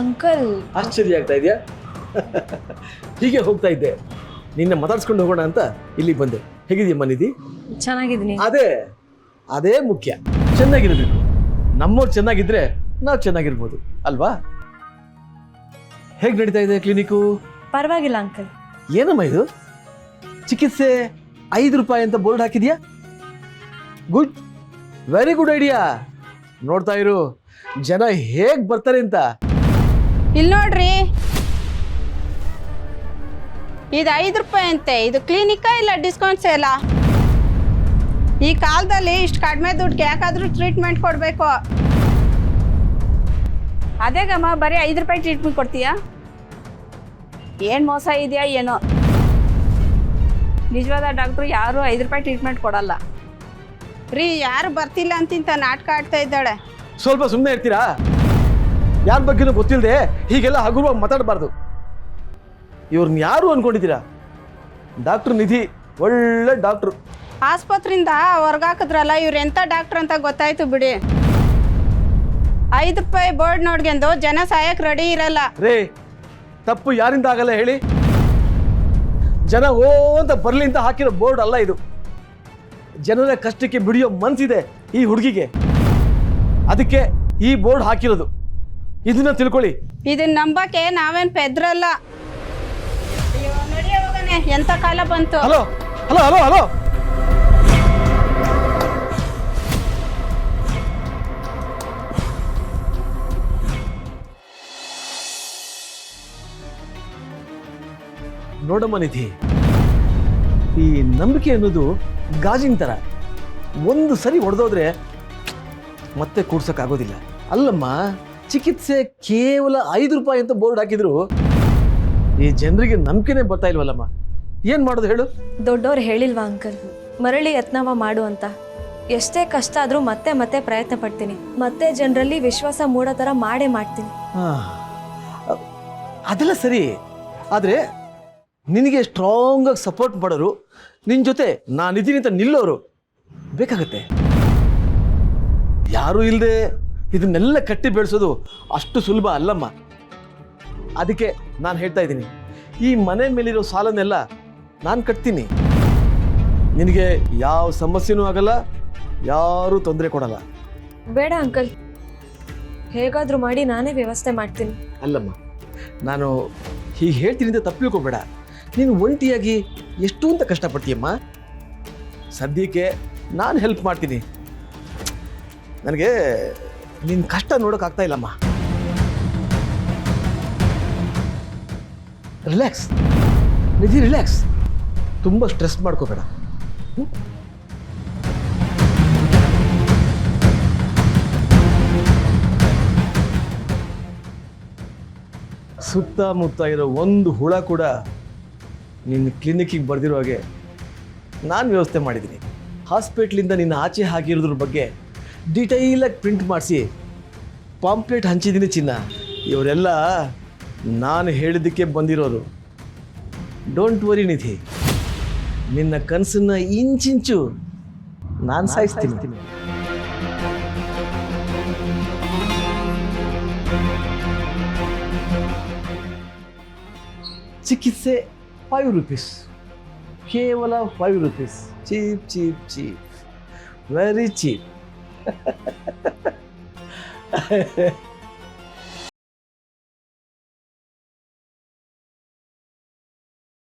Uncle ಆಶ್ಚರ್ಯ ಆಗ್ತಾ ಇದೆಯಾ? ಹೀಗೆ ಹೋಗ್ತಾ ಇದ್ದೆ, ನಿನ್ನ ಮಾತಾಡ್ಸ್ಕೊಂಡು ಹೋಗೋಣ ಅಂತ ಇಲ್ಲಿ ಬಂದೆ. ಹೇಗಿದೆಯಮ್ಮ ನಿಧಿ? ಚೆನ್ನಾಗಿದ್ದೀನಿ. ಅದೇ ಮುಖ್ಯ, ಚೆನ್ನಾಗಿರ್ಬೇಕು. ನಮ್ಮವ್ರು ಚೆನ್ನಾಗಿದ್ರೆ ನಾವು ಚೆನ್ನಾಗಿರ್ಬೋದು ಅಲ್ವಾ? ಹೇಗೆ ನಡೀತಾ ಇದೆ ಕ್ಲಿನಿಕ್ಕು? ಪರವಾಗಿಲ್ಲ ಅಂಕಲ್. ಏನಮ್ಮ ಇದು ಚಿಕಿತ್ಸೆ 5 ರೂಪಾಯಿ ಅಂತ ಬೋರ್ಡ್ ಹಾಕಿದ್ಯಾ? Good, very good idea. ನೋಡ್ತಾ ಇರು ಜನ ಹೇಗ್ ಬರ್ತಾರೆ ಅಂತ. ಇಲ್ಲಿ ನೋಡ್ರಿ, ಇದು 5 ರೂಪಾಯಿ ಅಂತೆ. ಇದು ಕ್ಲಿನಿಕಾ ಇಲ್ಲ ಡಿಸ್ಕೌಂಟ್ಸ್ ಎಲ್ಲ? ಈ ಕಾಲದಲ್ಲಿ ಇಷ್ಟು ಕಡಿಮೆ ದುಡ್ಡಿಗೆ ಯಾಕಾದ್ರೂ ಟ್ರೀಟ್ಮೆಂಟ್ ಕೊಡಬೇಕು? ಅದೇಗಮ್ಮ, ಬರೀ 5 ರೂಪಾಯಿ ಟ್ರೀಟ್ಮೆಂಟ್ ಕೊಡ್ತೀಯಾ? ಏನು ಮೋಸ ಇದೆಯಾ ಏನೋ. ನಿಜವಾದ ಡಾಕ್ಟ್ರು ಯಾರು 5 ರೂಪಾಯಿ ಟ್ರೀಟ್ಮೆಂಟ್ ಕೊಡಲ್ಲ ರೀ. ಯಾರು ಬರ್ತಿಲ್ಲ ಅಂತಿಂತ ನಾಟಕ ಆಡ್ತಾ ಇದ್ದಾಳೆ. ಸ್ವಲ್ಪ ಸುಮ್ಮನೆ ಇರ್ತೀರಾ? ಯಾರ ಬಗ್ಗೆನೂ ಗೊತ್ತಿಲ್ಲದೆ ಹೀಗೆಲ್ಲ ಹಗುರವಾಗಿ ಮಾತಾಡಬಾರ್ದು. ಇವ್ರನ್ನ ಯಾರು ಅನ್ಕೊಂಡಿದ್ದೀರಾ? ಡಾಕ್ಟರ್ ನಿಧಿ ಒಳ್ಳೆ ಡಾಕ್ಟ್ರು. ಆಸ್ಪತ್ರೆಯಿಂದ ಹೊರ್ಗಾಕಿದ್ರಲ್ಲ, ಇವ್ರು ಎಂಥ ಡಾಕ್ಟ್ರ್ ಅಂತ ಗೊತ್ತಾಯ್ತು ಬಿಡಿ. 5 ರೂಪಾಯಿ ಬೋರ್ಡ್ ನೋಡ್ಕೊಂಡು ಜನ ಸಾಯಕ್ಕೆ ರೆಡಿ ಇರಲ್ಲ ರೇ. ತಪ್ಪು ಯಾರಿಂದ ಆಗಲ್ಲ ಹೇಳಿ? ಜನ ಓ ಅಂತ ಬರ್ಲಿ ಅಂತ ಹಾಕಿರೋ ಬೋರ್ಡ್ ಅಲ್ಲ ಇದು. ಜನರ ಕಷ್ಟಕ್ಕೆ ಬಿಡಿಯೋ ಮನ್ಸಿದೆ ಈ ಹುಡುಗಿಗೆ, ಅದಕ್ಕೆ ಈ ಬೋರ್ಡ್ ಹಾಕಿರೋದು. ಇದನ್ನ ತಿಳ್ಕೊಳ್ಳಿ. ಇದನ್ನ ನಂಬಕ್ಕೆ ನಾವೇನ್ ಪೆದ್ರಲ್ಲ. ಅಯ್ಯೋ ನಡಿಯ ಹೋಗನೆ, ಎಂತ ಕಾಲ ಬಂತು. ಹಲೋ ಹಲೋ ಹಲೋ ಹಲೋ, ನೋಡಮ್ಮ ನಿಧಿ, ಈ ನಂಬಿಕೆ ಅನ್ನೋದು ಗಾಜಿನ ಥರ. ಒಂದು ಸರಿ ಹೊಡೆದೋದ್ರೆ ಮತ್ತೆ ಕೂಡ್ಸೋಕ್ಕಾಗೋದಿಲ್ಲ. ಅಲ್ಲಮ್ಮ, ಚಿಕಿತ್ಸೆ ಕೇವಲ 5 ರೂಪಾಯಿ ಅಂತ ಬೋರ್ಡ್ ಹಾಕಿದ್ರು ಈ ಜನರಿಗೆ ನಂಬಿಕೆನೇ ಬರ್ತಾ ಇಲ್ವಲ್ಲಮ್ಮ. ಏನು ಮಾಡೋದು ಹೇಳು? ದೊಡ್ಡವ್ರು ಹೇಳಿಲ್ವಾ ಅಂಕಲ್, ಮರಳಿ ಯತ್ನವ ಮಾಡು ಅಂತ? ಎಷ್ಟೇ ಕಷ್ಟ ಆದರೂ ಮತ್ತೆ ಮತ್ತೆ ಪ್ರಯತ್ನ ಪಡ್ತೀನಿ. ಮತ್ತೆ ಜನರಲ್ಲಿ ವಿಶ್ವಾಸ ಮೂಡೋ ಥರ ಮಾಡೇ ಮಾಡ್ತೀನಿ. ಅದೆಲ್ಲ ಸರಿ, ಆದರೆ ನಿನಗೆ ಸ್ಟ್ರಾಂಗಾಗಿ ಸಪೋರ್ಟ್ ಮಾಡೋರು, ನಿನ್ನ ಜೊತೆ ನಾನಿದ್ದೀನಿ ಅಂತ ನಿಲ್ಲೋರು ಬೇಕಾಗತ್ತೆ. ಯಾರೂ ಇಲ್ಲದೆ ಇದನ್ನೆಲ್ಲ ಕಟ್ಟಿ ಬೆಳೆಸೋದು ಅಷ್ಟು ಸುಲಭ ಅಲ್ಲಮ್ಮ. ಅದಕ್ಕೆ ನಾನು ಹೇಳ್ತಾ ಇದ್ದೀನಿ, ಈ ಮನೆ ಮೇಲಿರೋ ಸಾಲನ್ನೆಲ್ಲ ನಾನು ಕಟ್ತೀನಿ. ನಿನಗೆ ಯಾವ ಸಮಸ್ಯೆನೂ ಆಗಲ್ಲ, ಯಾರೂ ತೊಂದರೆ ಕೊಡಲ್ಲ. ಬೇಡ ಅಂಕಲ್, ಹೇಗಾದರೂ ಮಾಡಿ ನಾನೇ ವ್ಯವಸ್ಥೆ ಮಾಡ್ತೀನಿ. ಅಲ್ಲಮ್ಮ, ನಾನು ಹೀಗೆ ಹೇಳ್ತೀನಿ ಅಂತ ತಪ್ಪು ತಿಳ್ಕೊಬೇಡ. ನೀನು ಒಂಟಿಯಾಗಿ ಎಷ್ಟು ಅಂತ ಕಷ್ಟಪಡ್ತೀಯಮ್ಮ. ಸದ್ಯಕ್ಕೆ ನಾನು ಹೆಲ್ಪ್ ಮಾಡ್ತೀನಿ. ನನಗೆ ನಿನ್ನ ಕಷ್ಟ ನೋಡೋಕ್ಕಾಗ್ತಾ ಇಲ್ಲಮ್ಮ. ರಿಲ್ಯಾಕ್ಸ್ ನಿಧಿ, ರಿಲ್ಯಾಕ್ಸ್. ತುಂಬ ಸ್ಟ್ರೆಸ್ ಮಾಡ್ಕೋಬೇಡ. ಸುತ್ತಮುತ್ತ ಇರೋ ಒಂದು ಹುಳ ಕೂಡ ನಿನ್ನ ಕ್ಲಿನಿಕ್ಕಿಗೆ ಬರೆದಿರೋ ಹಾಗೆ ನಾನು ವ್ಯವಸ್ಥೆ ಮಾಡಿದ್ದೀನಿ. ಹಾಸ್ಪಿಟ್ಲಿಂದ ನಿನ್ನ ಆಚೆ ಹಾಕಿರೋದ್ರ ಬಗ್ಗೆ ಡಿಟೈಲಾಗಿ ಪ್ರಿಂಟ್ ಮಾಡಿಸಿ ಪಾಂಪ್ಲೆಟ್ ಹಂಚಿದ್ದೀನಿ ಚಿನ್ನ. ಇವರೆಲ್ಲ ನಾನು ಹೇಳಿದ್ದಕ್ಕೆ ಬಂದಿರೋರು. ಡೋಂಟ್ ವರಿ ನಿಧಿ, ನಿನ್ನ ಕನಸನ್ನ ಇಂಚಿಂಚು ನಾನು ಸಾಯಿಸ್ತೀನಿ. ಚಿಕಿತ್ಸೆ 5 ರೂಪೀಸ್, ಕೇವಲ 5 rupees. Cheap cheap cheap, very cheap.